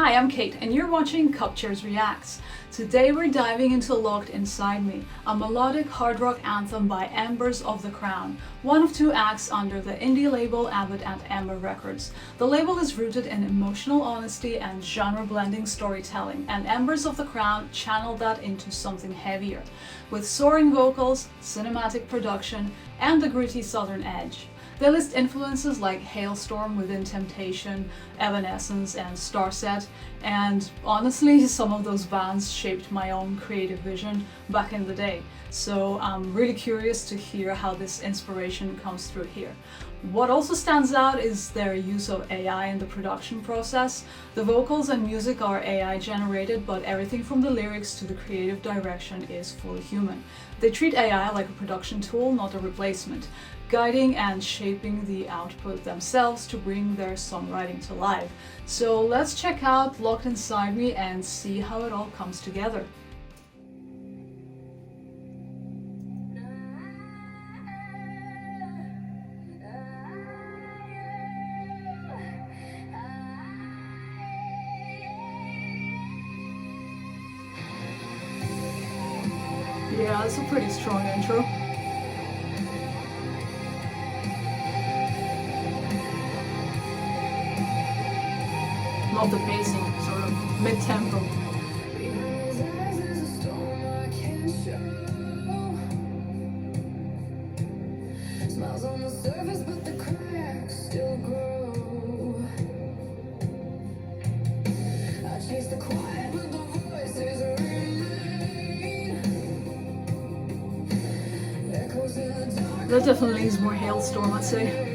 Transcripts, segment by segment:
Hi, I'm Kate, and you're watching Cupchairs Reacts. Today we're diving into Locked Inside Me, a melodic hard rock anthem by Embers of the Crown, one of two acts under the indie label Abbott Ember Records. The label is rooted in emotional honesty and genre-blending storytelling, and Embers of the Crown channeled that into something heavier, with soaring vocals, cinematic production, and the gritty southern edge. They list influences like Halestorm within Temptation, Evanescence, and Starset, and honestly, some of those bands shaped my own creative vision back in the day. So I'm really curious to hear how this inspiration comes through here. What also stands out is their use of AI in the production process. The vocals and music are AI generated, but everything from the lyrics to the creative direction is fully human. They treat AI like a production tool, not a replacement, guiding and shaping the output themselves to bring their songwriting to life. So let's check out Locked Inside Me and see how it all comes together. Yeah, it's a pretty strong intro. Love the pacing, sort of mid-tempo. Smiles on the surface, but the cracks still grow. I chase the quiet, but the voices remain. Echoes in the dark. That definitely is more Halestorm, I'd say.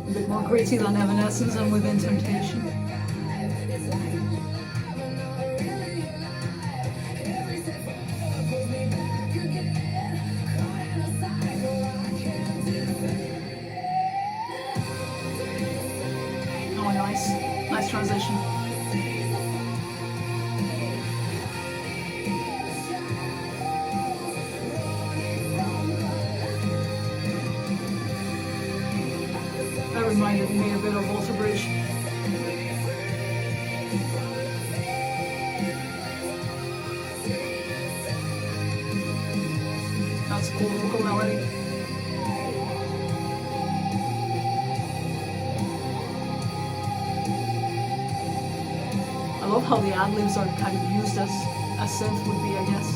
A bit more gritty than Evanescence and Within Temptation. Oh, nice. Nice transition. That reminded me a bit of Walter Bridge. That's a cool vocal melody. I love how the ad-libs are kind of used as a synth would be, I guess,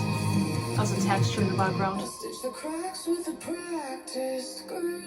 as a texture in the background. Stitch the cracks with a practiced grip.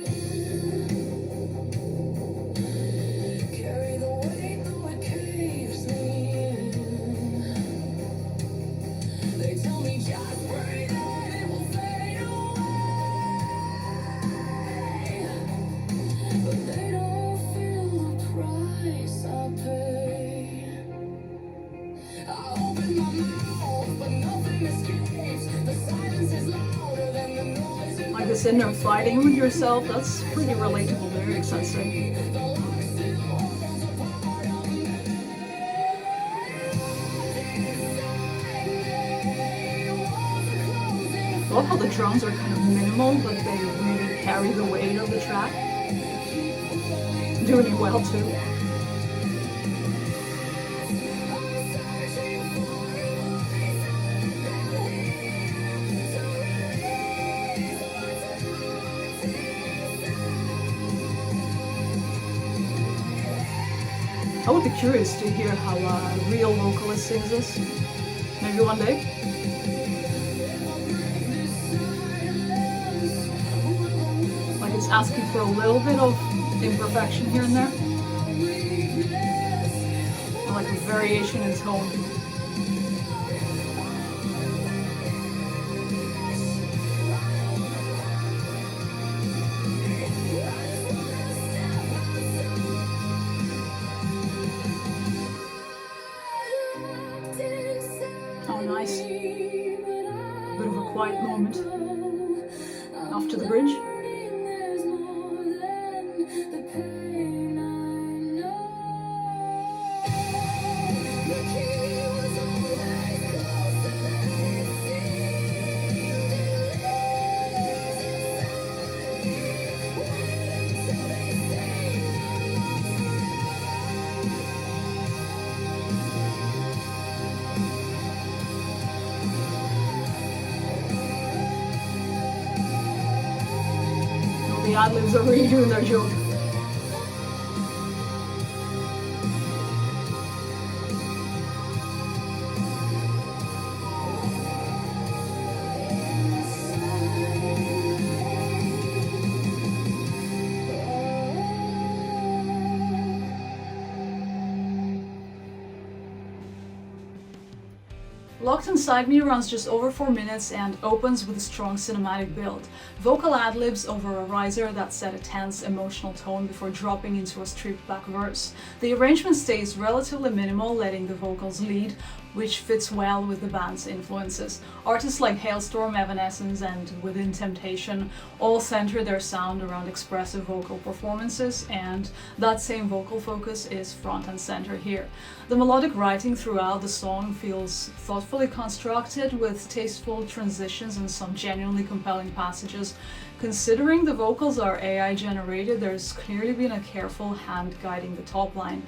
Like this inner fighting with yourself, that's pretty relatable lyrics, I'd say. I love how the drums are kind of minimal, but they really carry the weight of the track. Doing it well too. I would be curious to hear how a real vocalist sings this. Maybe one day. Like it's asking for a little bit of imperfection here and there. Or like a variation in tone. Oh, nice. Bit of a quiet moment after the bridge. ad-libs are really doing their job. Locked Inside Me runs just over 4 minutes and opens with a strong cinematic build. Vocal ad-libs over a riser that set a tense, emotional tone before dropping into a stripped-back verse. The arrangement stays relatively minimal, letting the vocals lead, which fits well with the band's influences. Artists like Halestorm, Evanescence, and Within Temptation all center their sound around expressive vocal performances, and that same vocal focus is front and center here. The melodic writing throughout the song feels thoughtfully constructed, with tasteful transitions and some genuinely compelling passages. Considering the vocals are AI generated, there's clearly been a careful hand guiding the top line.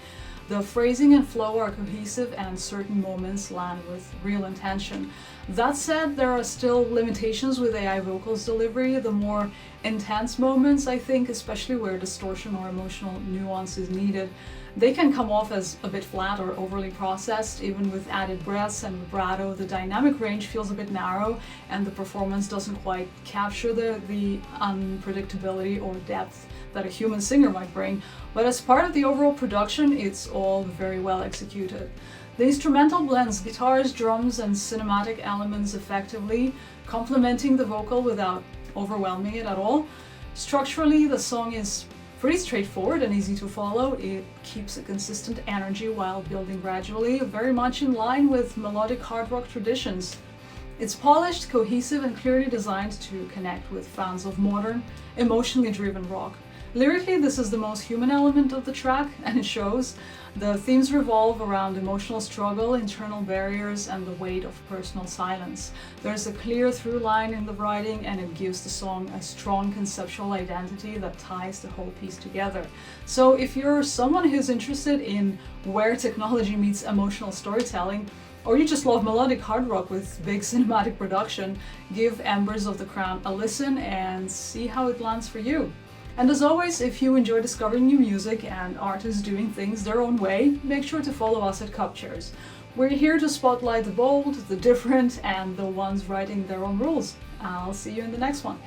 The phrasing and flow are cohesive, and certain moments land with real intention. That said, there are still limitations with AI vocals delivery. The more intense moments, I think, especially where distortion or emotional nuance is needed, they can come off as a bit flat or overly processed. Even with added breaths and vibrato, the dynamic range feels a bit narrow, and the performance doesn't quite capture the unpredictability or depth that a human singer might bring. But as part of the overall production, it's all very well executed. The instrumental blends guitars, drums, and cinematic elements effectively, complementing the vocal without overwhelming it at all. Structurally, the song is pretty straightforward and easy to follow. It keeps a consistent energy while building gradually, very much in line with melodic hard rock traditions. It's polished, cohesive, and clearly designed to connect with fans of modern, emotionally driven rock. Lyrically, this is the most human element of the track, and it shows. The themes revolve around emotional struggle, internal barriers, and the weight of personal silence. There's a clear through line in the writing, and it gives the song a strong conceptual identity that ties the whole piece together. So if you're someone who's interested in where technology meets emotional storytelling, or you just love melodic hard rock with big cinematic production, give Embers of the Crown a listen and see how it lands for you. And as always, if you enjoy discovering new music and artists doing things their own way, make sure to follow us at Cupchairs. We're here to spotlight the bold, the different, and the ones writing their own rules. I'll see you in the next one.